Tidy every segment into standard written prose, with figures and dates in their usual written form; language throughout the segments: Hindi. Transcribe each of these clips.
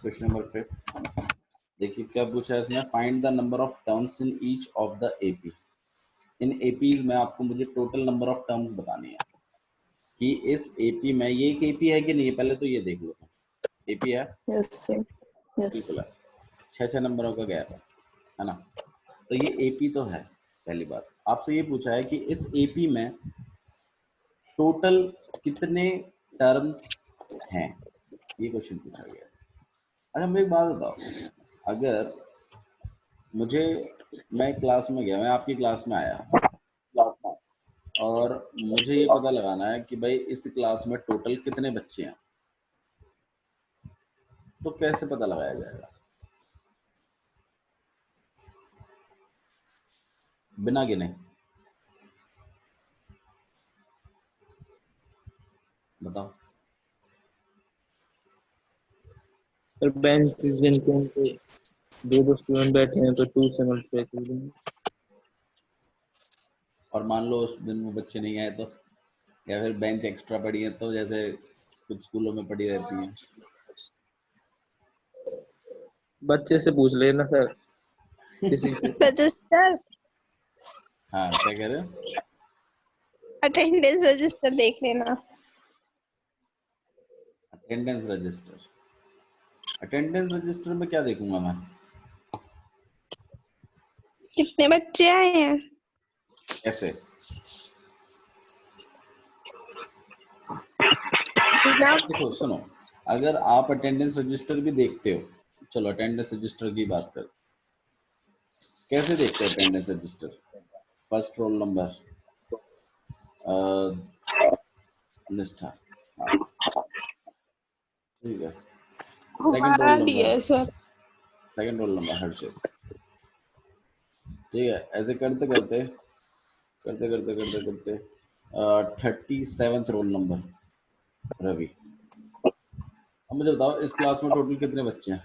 क्वेश्चन नंबर 5 देखिए क्या पूछा है इसने, find the number of terms in each of the AP. In APs में आपको मुझे टोटल नंबर ऑफ टर्म्स बतानी है कि इस एपी में, ये एक एपी है कि नहीं है पहले तो ये देख लो। एपी है? Yes sir, yes. बिल्कुल है। 6 नंबरों का गैप है ना, तो ये एपी तो है। पहली बात आपसे ये पूछा है कि इस एपी में टोटल कितने टर्म्स हैं, ये क्वेश्चन पूछा गया है। अच्छा मुझे एक बात बताओ, अगर मैं क्लास में गया, मैं आपकी क्लास में आया और मुझे ये पता लगाना है कि भाई इस क्लास में टोटल कितने बच्चे हैं, तो कैसे पता लगाया जाएगा? बिना गिने बताओ। सर बेंच गिनते हैं तो दो स्टूडेंट बैठे हैं तो 2 से मल्टीप्लाई कर देंगे। और मान लो उस दिन वो बच्चे नहीं आए तो, या फिर बेंच एक्स्ट्रा पड़ी है तो, जैसे कुछ स्कूलों में पड़ी रहती हैं। बच्चे से पूछ लेना सर, किसी से। रजिस्टर, हाँ क्या कह रहे हो? अटेंडेंस रजिस्टर देख लेना। Attendance register? अटेंडेंस रजिस्टर में क्या देखूंगा मैं? कितने बच्चे आए हैं? कैसे? देखो सुनो, अगर आप अटेंडेंस रजिस्टर भी देखते हो, चलो अटेंडेंस रजिस्टर की बात करो, कैसे देखते हो attendance register? First roll number, Nishtha, ठीक है। Second roll number, second roll number Harshit, ठीक है। ऐसे करते करते करते करते करते करते 37th रोल नंबर रवि। अब मुझे बताओ इस क्लास में टोटल कितने बच्चे हैं?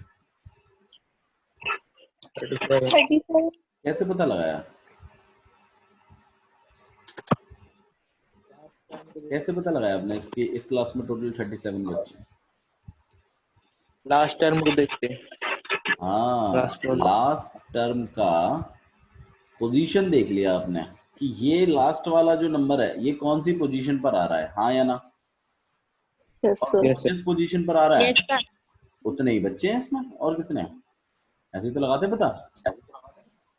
37। कैसे पता लगाया? कैसे पता लगाया आपने इसकी, इस क्लास में टोटल 37 बच्चे हैं? लास्ट टर्म को देखते हैं। हाँ, लास्ट टर्म का पोजीशन देख लिया आपने कि ये लास्ट वाला जो नंबर है ये कौन सी पोजीशन पर आ रहा है, हाँ या ना? यस और सर। जिस पोजीशन पर आ रहा है उतने ही बच्चे हैं इसमें, और कितने हैं? ऐसे तो लगाते पता।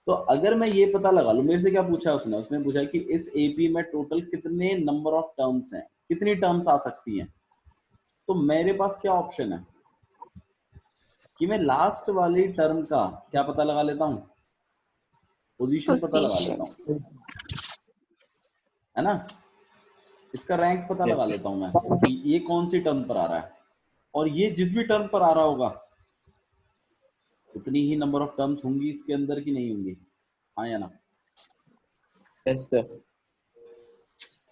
तो अगर मैं ये पता लगा लूं, मेरे से क्या पूछा उसने पूछा कि इस एपी में टोटल कितने नंबर ऑफ टर्म्स हैं, कितनी टर्म्स आ सकती हैं, तो मेरे पास क्या ऑप्शन है कि मैं लास्ट वाली टर्म का क्या पता लगा लेता हूं, पोजीशन पता लगा लेता हूं, है ना। इसका रैंक पता लगा लेता हूं मैं कि ये कौन सी टर्म पर आ रहा है, और ये जिस भी टर्म पर आ रहा होगा उतनी ही नंबर ऑफ टर्म्स होंगी इसके अंदर की नहीं होंगी, हाँ या ना?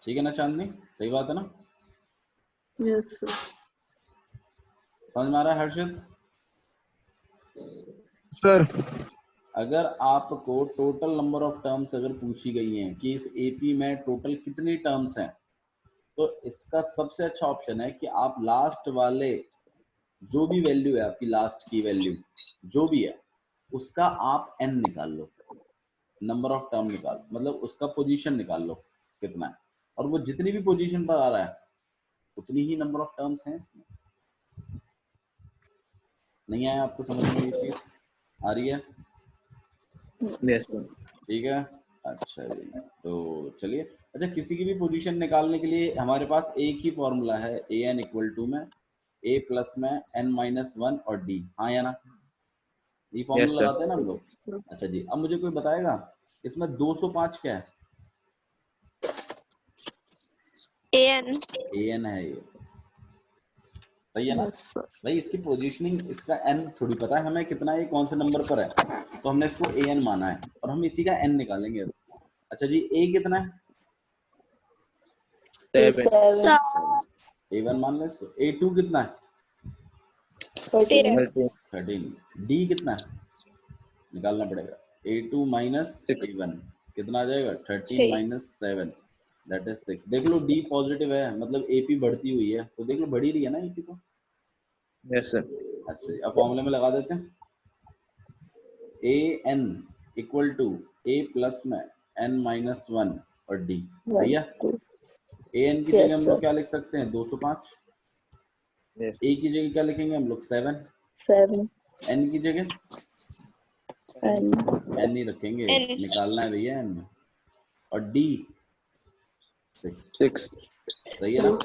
ठीक है ना चांदनी, सही बात है ना? Yes sir. समझ में आ रहा है हर्षित? सर अगर आपको टोटल नंबर ऑफ टर्म्स अगर पूछी गई हैं कि इस एपी में टोटल कितनी टर्म्स हैं, तो इसका सबसे अच्छा ऑप्शन है कि आप लास्ट वाले जो भी वैल्यू है आपकी, लास्ट की वैल्यू जो भी है उसका आप n निकाल लो, नंबर ऑफ टर्म निकाल, मतलब उसका पोजीशन निकाल लो कितना है, और वो जितनी भी पोजीशन पर आ रहा है उतनी ही नंबर ऑफ टर्म्स हैं इसमें। नहीं आया आपको समझ में, ये चीज आ रही है? ठीक है, अच्छा जी। तो चलिए, अच्छा किसी की भी पोजीशन निकालने के लिए हमारे पास एक ही फॉर्मूला है, ए एन इक्वल टू में a प्लस में n-1 और d, हाँ या ना? ये फॉर्मूला लगाते हैं ना हम लोग। अच्छा जी, अब मुझे कोई बताएगा इसमें 205 क्या है? an है ये, सही है ना भाई? इसकी पोजीशनिंग, इसका n थोड़ी पता है हमें कितना है, कौन से नंबर पर है, तो हमने इसको an माना है और हम इसी का n निकालेंगे। अच्छा जी, a कितना है? 7। a1 मान लो इसको। a2 कितना है? 13। d कितना है? निकालना पड़ेगा। a2 माइनस a1 कितना आ जाएगा? 13 माइनस 7 दैट इज 6। देख लो d पॉजिटिव है, मतलब ap बढ़ती हुई है, तो देख लो बढ़ी रही है ना ap तो। Yes sir. अच्छा जी, अब फॉर्मूले में लगा देते हैं। A n equal to a plus में एन माइनस वन और डी, सही है। ए एन की Yes, जगह हम लोग sir. क्या लिख सकते हैं, 205। Yes. ए की जगह क्या लिखेंगे हम लोग, 7। 7 एन की जगह and एन ही रखेंगे, N. निकालना है भैया एन, और डी 6, 6. सही है ना,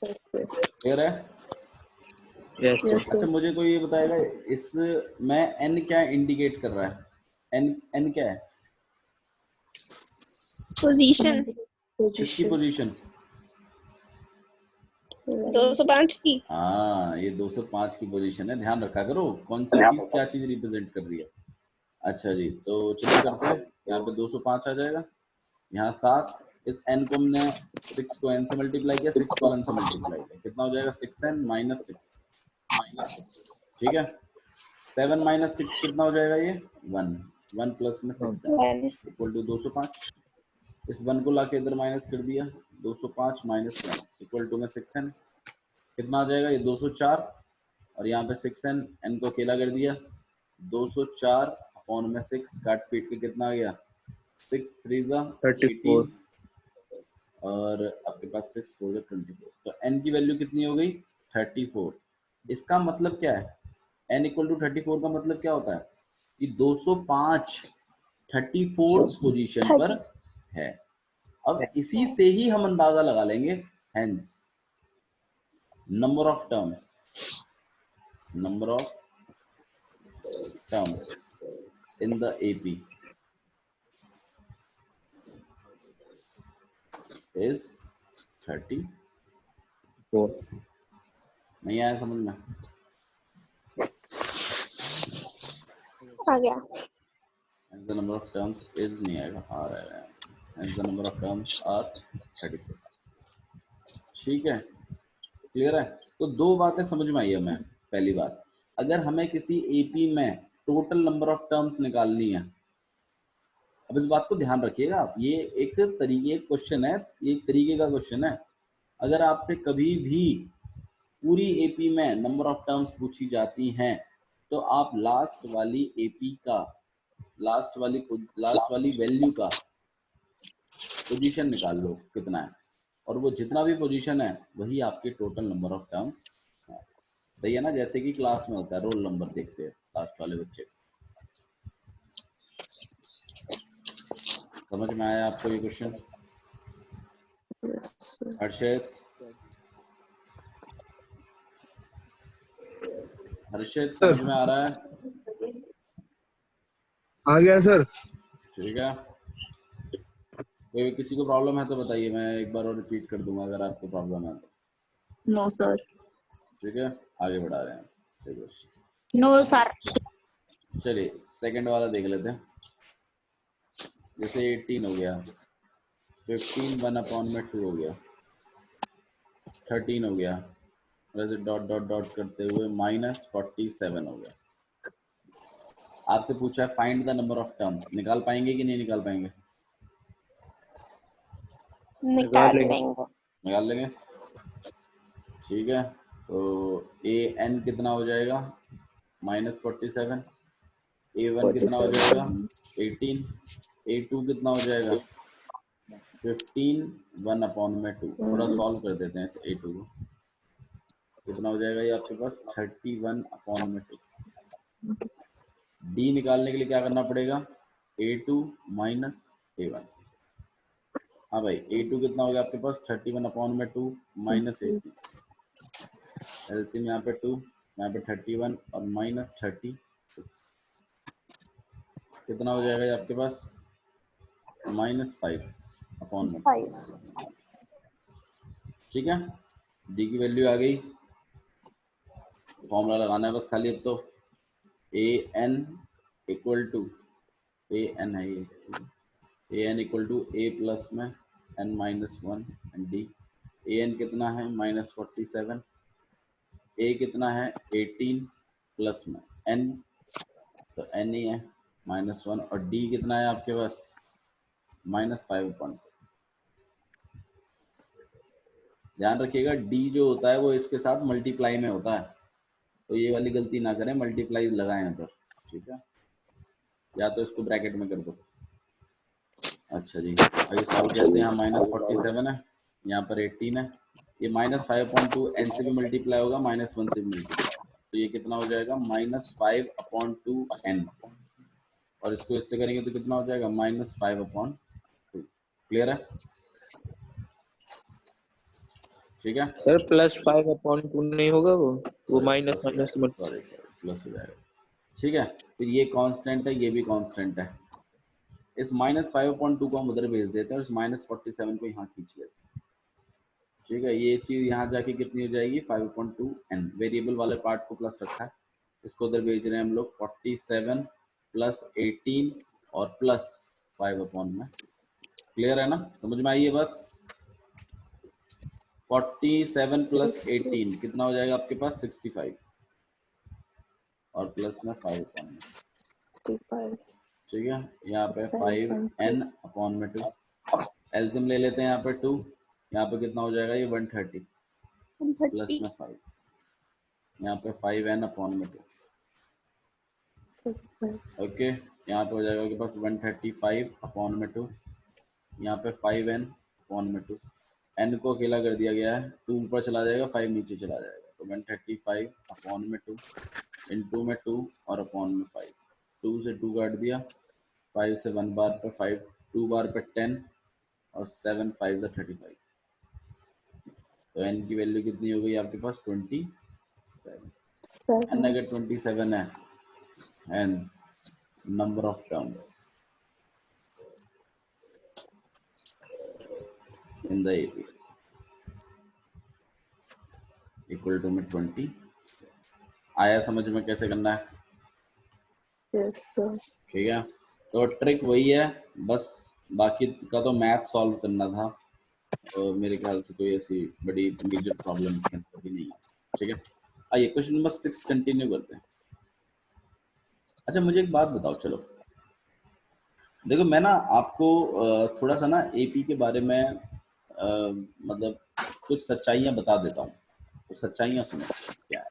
Yes, sir. क्लियर है। Yes. Yes, अच्छा sir. मुझे कोई ये बताएगा इस में एन क्या इंडिकेट कर रहा है, एन एन क्या है, Position. किसकी Position. पोजीशन। 205 की. हाँ ये 205 की पोजीशन है, ध्यान रखा करो कौन सी चीज क्या चीज रिप्रेजेंट कर रही है। अच्छा जी, तो चलिए करते हैं, यहाँ पे 205 आ जाएगा, यहाँ 7, इस n को हमने 6 को n से मल्टीप्लाई किया, 6 को 1 से मल्टीप्लाई किया, कितना हो जाएगा 6n माइनस 6, ठीक है। 7 माइनस 6 कितना हो जाएगा ये 1, 1 प्लस में 6n इक्वल टू 205। इस 1 को लाके इधर माइनस कर दिया, 205 माइनस 1 इक्वल टू में 6n, कितना आ जाएगा ये 204, और यहाँ पे 6n, n को अकेला कर दिया, 204 अपॉन में 6 काट पीट के कितना आ गया 6 3 जा 34. 18, और आपके पास 6 4 जा 24, तो n की वैल्यू कितनी हो गई 34। इसका मतलब क्या है, n इक्वल टू 34 का मतलब क्या होता है कि 205 34 पोजीशन पर है। अब इसी से ही हम अंदाजा लगा लेंगे, hence number of terms in the AP is 34। नहीं आया समझ में, आ गया. hence the number of terms is नहीं आएगा, आ रहा है, hence the number of terms are 34, ठीक है, क्लियर है। तो दो बातें समझ में आई हमें। पहली बात, अगर हमें किसी एपी में टोटल नंबर ऑफ टर्म्स निकालनी है, अब इस बात को ध्यान रखिएगा आप, ये एक तरीके क्वेश्चन है, ये एक तरीके का क्वेश्चन है। अगर आपसे कभी भी पूरी एपी में नंबर ऑफ टर्म्स पूछी जाती हैं, तो आप लास्ट वाली एपी का लास्ट वाली वैल्यू का पोजीशन निकाल लो कितना है, और वो जितना भी पोजीशन है वही आपके टोटल नंबर ऑफ टर्म्स है, सही है ना। जैसे कि क्लास में होता है, रोल नंबर देखते हैं लास्ट वाले बच्चे। समझ में आया आपको ये क्वेश्चन। Yes, sir. हर्षित, हर्षित सर। समझ में आ रहा है, आ गया सर। ठीक है। कोई किसी को प्रॉब्लम है तो बताइए, मैं एक बार और रिपीट कर दूंगा अगर आपको प्रॉब्लम है तो। No, sir. ठीक है, आगे बढ़ा रहे हैं, चलिए No, sir. चलिए सेकंड वाला देख लेते हैं। जैसे 18 हो गया, 15 1 अपॉन में 2 हो गया, 13 हो गया, वैसे डॉट डॉट डॉट करते हुए माइनस 47 हो गया। आपसे पूछा है find the number of terms, निकाल पाएंगे कि नहीं निकाल पाएंगे, निकाल लेंगे. निकाल लेंगे, ठीक है। तो ए एन कितना हो जाएगा -47, ए वन कितना हो जाएगा 18, ए टू कितना हो जाएगा 15 1 अपॉन में 2। थोड़ा सॉल्व कर देते हैं इस ए टू को, कितना हो जाएगा ये आपके पास 31 अपॉन में 2। डी निकालने के लिए क्या करना पड़ेगा, a2 माइनस a1। हाँ भाई, a2 कितना हो गया आपके पास 31 अपॉन में 2 माइनस 18, एलसीएम यहाँ पे 2, यहाँ पे 31 और माइनस 36, कितना हो जाएगा ये आपके पास -5 अपॉन में 2, ठीक है। डी की वैल्यू आ गई, फॉर्मूला लगाना है बस खाली अब तो, a n equal to a n है ये, a n equal to a plus में n minus 1 and d. A n कितना है -47, ए कितना है 18 प्लस में एन, तो एन ही है -1, और डी कितना है आपके पास -5। ध्यान रखिएगा डी जो होता है वो इसके साथ मल्टीप्लाई में होता है, तो ये वाली गलती ना करें, मल्टीप्लाई लगाएं उधर, ठीक है, या तो इसको ब्रैकेट में कर दो। अच्छा जी, आगे सॉल्व करते हैं। यहाँ -47 है, यहाँ पर 18 है, ये -5/2 n से भी मल्टीप्लाई होगा, -1 से भी मल्टीप्लाई, तो ये कितना हो जाएगा -5/2 n, और इसको इससे करेंगे तो कितना हो जाएगा -5/2। क्लियर है? ठीक है सर +5/2 नहीं होगा वो माइनस माइनस मत। सॉरी प्लस हो जाएगा, ठीक है। फिर ये कांस्टेंट है, ये भी कांस्टेंट है, इस -5/2 को हम उधर भेज देते हैं और इस -47 को यहाँ खींच लेते हैं, ठीक है। ये चीज यहाँ जाके कितनी हो जाएगी 5/2 n, वेरिएबल वाले पार्ट को प्लस रखा है, इसको उधर भेज रहे हैं हम लोग, 47 + 18 और +5/, में। क्लियर है ना, समझ में आई ये बात? 47 + 18 कितना हो जाएगा आपके पास 65, और प्लस में 5/, में, 65 ठीक है। यहाँ पे 5n/2, एल्सियम ले लेते हैं, यहाँ पे 2, यहाँ पे कितना हो जाएगा ये 130 प्लस में 5, यहाँ पे 5n/2, ओके। यहाँ पे हो जाएगा आपके पास 135/2, यहाँ पे 5n/2, n को अकेला कर दिया गया है, 2 ऊपर चला जाएगा, 5 नीचे चला जाएगा, तो 135/2 इंटू में 2 और अपॉन में 5, 2 से 2 काट दिया, 5 से 1 बार पे 5, 2 बार पे 10 और 7 5 से 35, तो n की वैल्यू कितनी हो गई आपके पास 27। n अगर 27 है, hence number of terms in the AP equal to में 20। आया समझ में कैसे करना है? Yes sir. ठीक है, तो ट्रिक वही है, बस बाकी का तो मैथ सॉल्व करना था, और मेरे ख्याल से कोई ऐसी बड़ी मेजर प्रॉब्लम इसके अंदर भी नहीं है, ठीक है। आइए क्वेश्चन नंबर 6 कंटिन्यू करते हैं। अच्छा मुझे एक बात बताओ, चलो देखो मैं ना आपको थोड़ा सा ना एपी के बारे में मतलब कुछ सच्चाइयाँ बता देता हूँ, तो सच्चाइयाँ सुनो क्या है।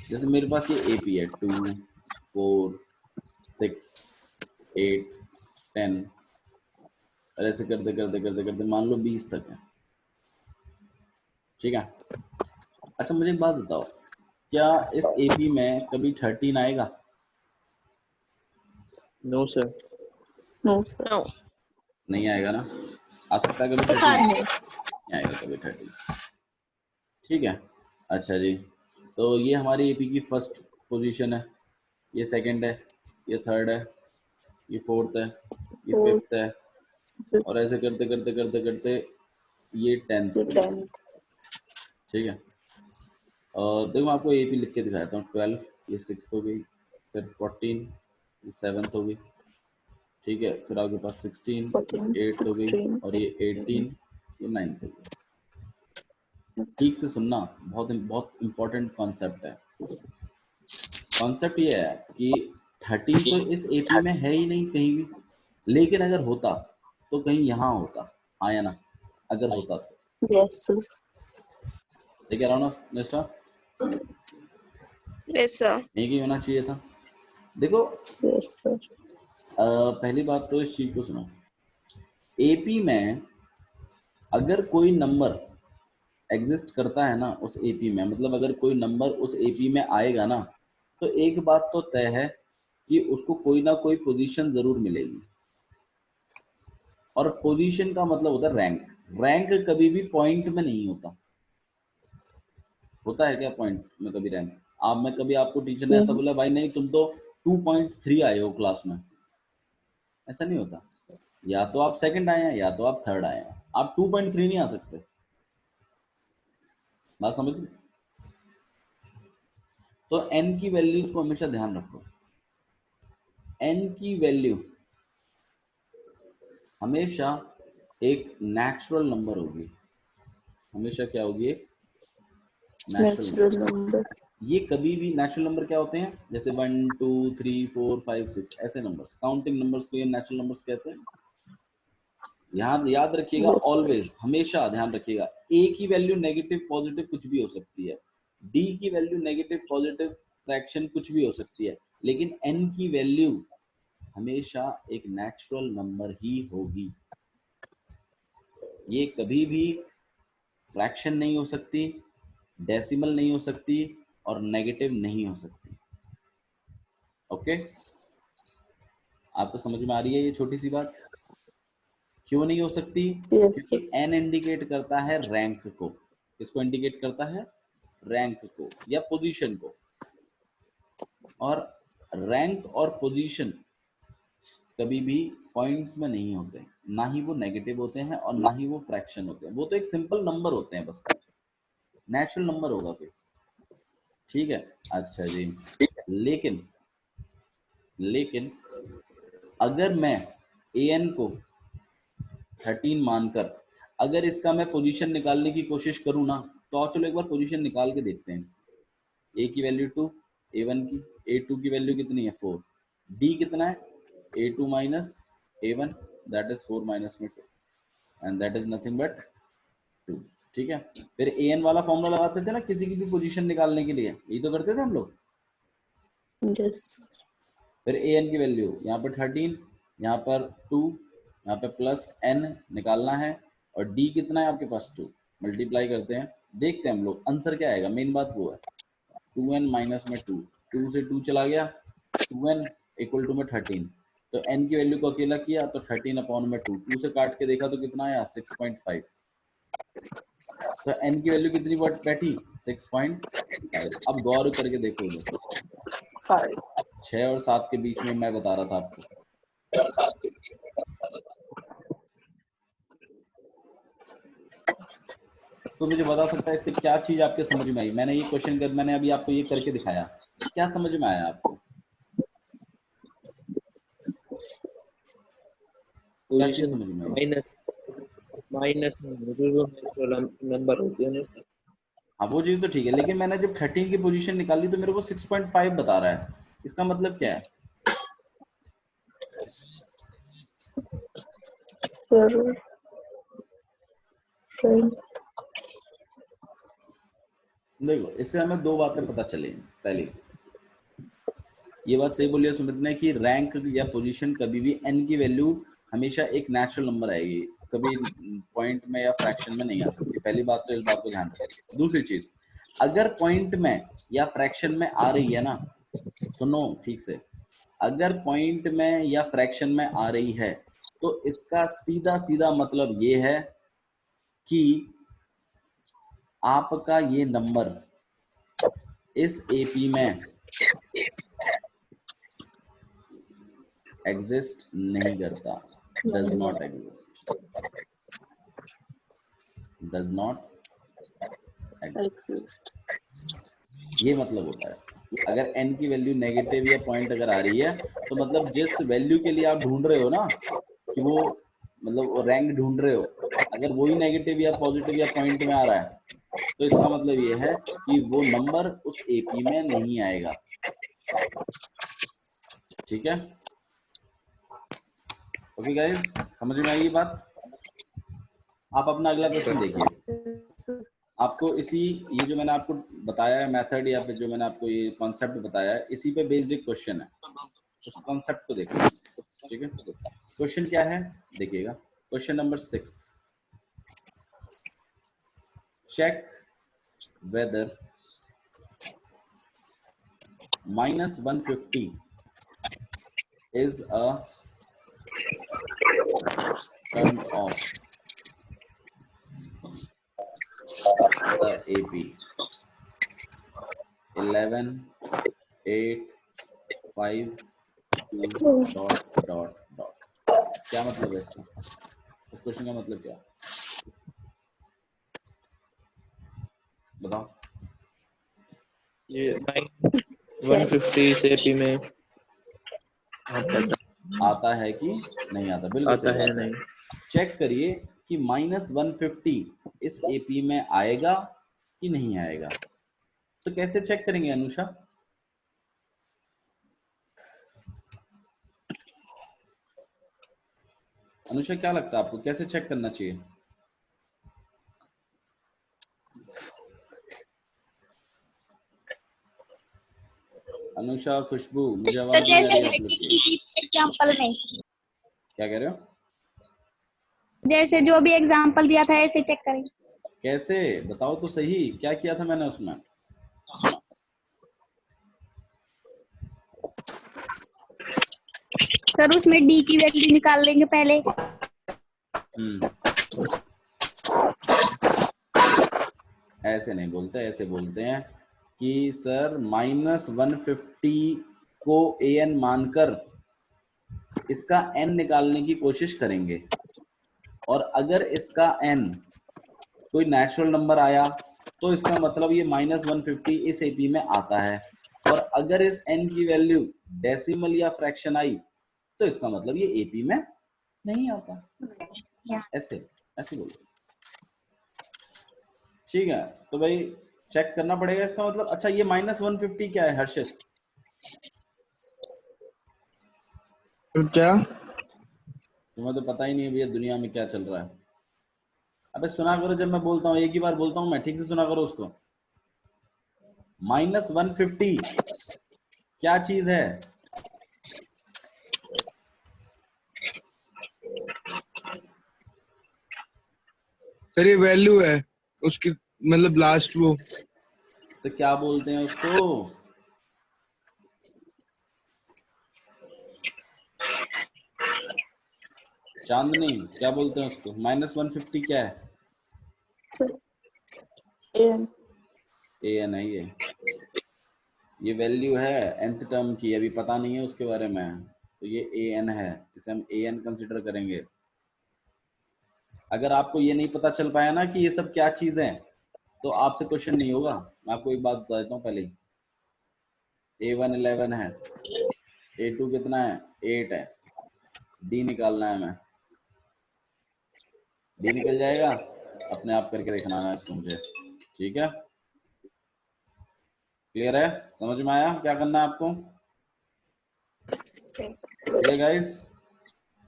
जैसे मेरे पास ये एपी है 2 4 6 8 10, और ऐसे करते करते करते करते मान लो 20 तक है, ठीक है। अच्छा मुझे एक बात बताओ, क्या इस एपी में कभी 13 आएगा? No sir. No sir. नहीं आएगा ना, आ सकता है कभी 13? नहीं आएगा कभी 13, ठीक है। अच्छा जी, तो ये हमारी एपी की फर्स्ट पोजीशन है, ये सेकंड है, ये थर्ड है, ये फोर्थ है, ये फिफ्थ है, और ऐसे करते करते करते करते ये 10th, ठीक है। और देखो मैं आपको एपी लिख के दिखाता हूँ, 12, ये 6 हो गई, फिर 14, ये 7 हो गई, ठीक है, फिर आपके पास 16, 8 हो गई, और ये 18, ये 9 हो गई। ठीक से सुनना, बहुत बहुत इम्पोर्टेंट कॉन्सेप्ट है। कॉन्सेप्ट ये है कि 13 तो इस एपी में है ही नहीं कहीं भी, लेकिन अगर होता तो कहीं यहाँ होता, आया ना, अगर होता तो। Yes sir. ठीक है राणा मिस्टर, यस सर। यही की होना चाहिए था। देखो यस सर। पहली बात तो इस चीज को सुनो, एपी में अगर कोई नंबर एग्जिस्ट करता है ना उस एपी में, मतलब अगर कोई नंबर उस एपी में आएगा ना, तो एक बात तो तय है कि उसको कोई ना कोई पोजीशन जरूर मिलेगी, और पोजीशन का मतलब होता है रैंक। रैंक कभी भी पॉइंट में नहीं होता, होता है क्या पॉइंट में कभी रैंक? आप में कभी आपको टीचर ने ऐसा बोला भाई नहीं तुम तो 2.3 आए हो क्लास में, ऐसा नहीं होता। या तो आप सेकंड आए हैं या तो आप थर्ड आए हैं, आप 2.3 नहीं आ सकते, बात समझ ली? तो n की वैल्यूज को हमेशा ध्यान रखो, n की वैल्यू हमेशा एक नेचुरल नंबर होगी, हमेशा क्या होगी, एक नेचुरल नंबर। ये कभी भी नेचुरल नंबर क्या होते हैं, जैसे 1 2 3 4 5 6 ऐसे नंबर्स, काउंटिंग नंबर्स को ये नेचुरल नंबर्स कहते हैं। यहाँ याद रखिएगा, ऑलवेज हमेशा ध्यान रखिएगा, ए की वैल्यू नेगेटिव पॉजिटिव कुछ भी हो सकती है, डी की वैल्यू नेगेटिव पॉजिटिव फ्रैक्शन कुछ भी हो सकती है, लेकिन एन की वैल्यू हमेशा एक नेचुरल नंबर ही होगी। ये कभी भी फ्रैक्शन नहीं हो सकती, डेसिमल नहीं हो सकती और नेगेटिव नहीं हो सकती। ओके, आपको समझ में आ रही है ये छोटी सी बात? क्यों नहीं हो सकती? Yes, sir. क्योंकि एन इंडिकेट करता है रैंक को। किसको इंडिकेट करता है? रैंक को या पोजीशन को। और रैंक और पोजीशन कभी भी पॉइंट्स में नहीं होते, ना ही वो नेगेटिव होते हैं और ना ही वो फ्रैक्शन होते हैं। वो तो एक सिंपल नंबर होते हैं, बस नेचुरल नंबर होगा कोई। ठीक है, अच्छा जी। लेकिन अगर मैं an को 13 मानकर अगर इसका मैं पोजीशन निकालने की कोशिश करूं ना, तो चलो एक बार पोजीशन निकाल के देखते हैं। a की वैल्यू 2, a1 की, a2 की वैल्यू कितनी है 4, d कितना है a2 minus a1, that is 4 minus में 2 and that is nothing but 2। ठीक है, फिर an वाला फॉर्मूला लगाते थे ना किसी की भी पोजीशन निकालने के लिए, यही तो करते थे हम लोग। Yes, sir. फिर an की वैल्यू यहाँ पर 13, यहाँ पर 2, यहाँ पे प्लस n निकालना है, और d कितना है आपके पास 2, मल्टीप्लाई करते हैं, देखते हैं हम लोग आंसर क्या आएगा। मेन बात वो है 2n माइनस में 2, 2 से 2 चला गया, 2n इक्वल टू में 13, तो n की वैल्यू को अकेला किया तो 13 अपॉन में 2, 2 से काट के देखा तो कितना आया 6.5, तो n की वैल्यू कितनी बैठी 6.5। अब गौर करके देखो उधर, 5. 6 और 7 के बीच में मैं बता रहा था आपको। तो मुझे बता सकता है इससे क्या चीज आपके समझ में आई? मैंने ये क्वेश्चन कर, मैंने अभी आपको ये करके दिखाया, क्या समझ में आया आपको? क्या चीज समझ में आई? माइनस जो नेचुरल नंबर होते हैं ना। हाँ वो चीज तो ठीक है, लेकिन मैंने जब 13 की पोजीशन निकाली तो मेरे को 6.5 बता रहा है, इसका मतलब क्या है? Sir, friend. देखो इससे हमें दो बातें पता चली। पहली ये बात सही बोली है सुमित ने कि रैंक या पोजीशन कभी भी n की वैल्यू हमेशा एक नेचुरल नंबर आएगी, कभी पॉइंट में या फ्रैक्शन में नहीं आ सकती। पहली बात तो इस बात को ध्यान रखिए। दूसरी चीज, अगर पॉइंट में या फ्रैक्शन में आ रही है ना, सुनो ठीक से, अगर पॉइंट में या फ्रैक्शन में आ रही है तो इसका सीधा सीधा मतलब ये है कि आपका ये नंबर इस एपी में एग्जिस्ट नहीं करता, does not exist, does not exist. ये मतलब होता है अगर n की वैल्यू नेगेटिव या पॉइंट अगर आ रही है तो मतलब जिस वैल्यू के लिए आप ढूंढ रहे हो ना कि वो मतलब रैंक ढूंढ रहे हो, अगर वही नेगेटिव या पॉजिटिव या पॉइंट में आ रहा है तो इसका मतलब ये है कि वो नंबर उस एपी में नहीं आएगा। ठीक है, ओके गाइस, समझ में आई ये बात? आप अपना अगला क्वेश्चन देखिए। Yes, sir. आपको इसी ये जो मैंने आपको बताया है मेथड या फिर जो मैंने आपको ये कॉन्सेप्ट बताया है, इसी पे बेस्ड एक क्वेश्चन है, उस कॉन्सेप्ट को देखो। ठीक है, क्वेश्चन क्या है देखिएगा, question number 6, check whether -150 is a turn off the AP 11 8 5 2 dot dot dot. क्या मतलब है इसका? इस क्वेश्चन का मतलब क्या बताओ? ये 150 से एपी में आता है कि नहीं आता? बिल्कुल आता सही है बात है। नहीं। चेक करिए कि -150 इस एपी में आएगा कि नहीं आएगा। तो कैसे चेक करेंगे अनुषा? अनुषा क्या लगता है आपको कैसे चेक करना चाहिए? अनुषा, खुशबू, मुझे आवाज नहीं आ रही है आप लोग की। एग्जाम्पल में क्या कह रहे हो? जैसे जो भी एग्जाम्पल दिया था ऐसे चेक करें। कैसे बताओ तो सही, क्या किया था मैंने उसमें? सर उसमें डी की वैल्यू निकाल लेंगे पहले। ऐसे नहीं बोलते, ऐसे बोलते हैं कि सर -150 को an मानकर इसका n निकालने की कोशिश करेंगे, और अगर इसका n कोई नेचुरल नंबर आया तो इसका मतलब ये -150 इस एपी में आता है, और अगर इस n की वैल्यू डेसिमल या फ्रैक्शन आई तो इसका मतलब ये एपी में नहीं आता। ऐसे ऐसे बोलो, ठीक है? तो भाई चेक करना पड़ेगा इसका मतलब। अच्छा ये -150 क्या है हर्षित? क्या? तुम्हें तो पता ही नहीं है भैया दुनिया में क्या चल रहा है। अबे सुना करो, जब मैं बोलता हूँ एक ही बार बोलता हूँ मैं, ठीक से सुना करो उसको। -150 क्या चीज है? सर ये वैल्यू है उसकी, मतलब लास्ट वो। तो क्या बोलते हैं उसको? चांदनी क्या बोलते हैं उसको? -150 क्या है? an an है ये वैल्यू है nth टर्म की, अभी पता नहीं है उसके बारे में, तो ये an है, इसे हम an कंसीडर करेंगे। अगर आपको ये नहीं पता चल पाया ना कि ये सब क्या चीज है, तो आपसे क्वेश्चन नहीं होगा। मैं आपको एक बात बता देता हूँ पहले ही। A1 11 है, A2 कितना है? 8 है, D निकालना है हमें। D निकल जाएगा, अपने आप करके दिखाना है इसको मुझे, ठीक है? क्लियर है? समझ में आया क्या करना है आपको? ठीक है गाइस,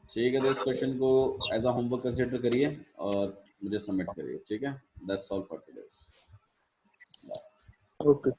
ठीक है, तो इस क्वेश्चन को एज अ होमवर्क कंसीडर करिए और मुझे सबमिट करिए, ठीक है? That's all for today. Okay.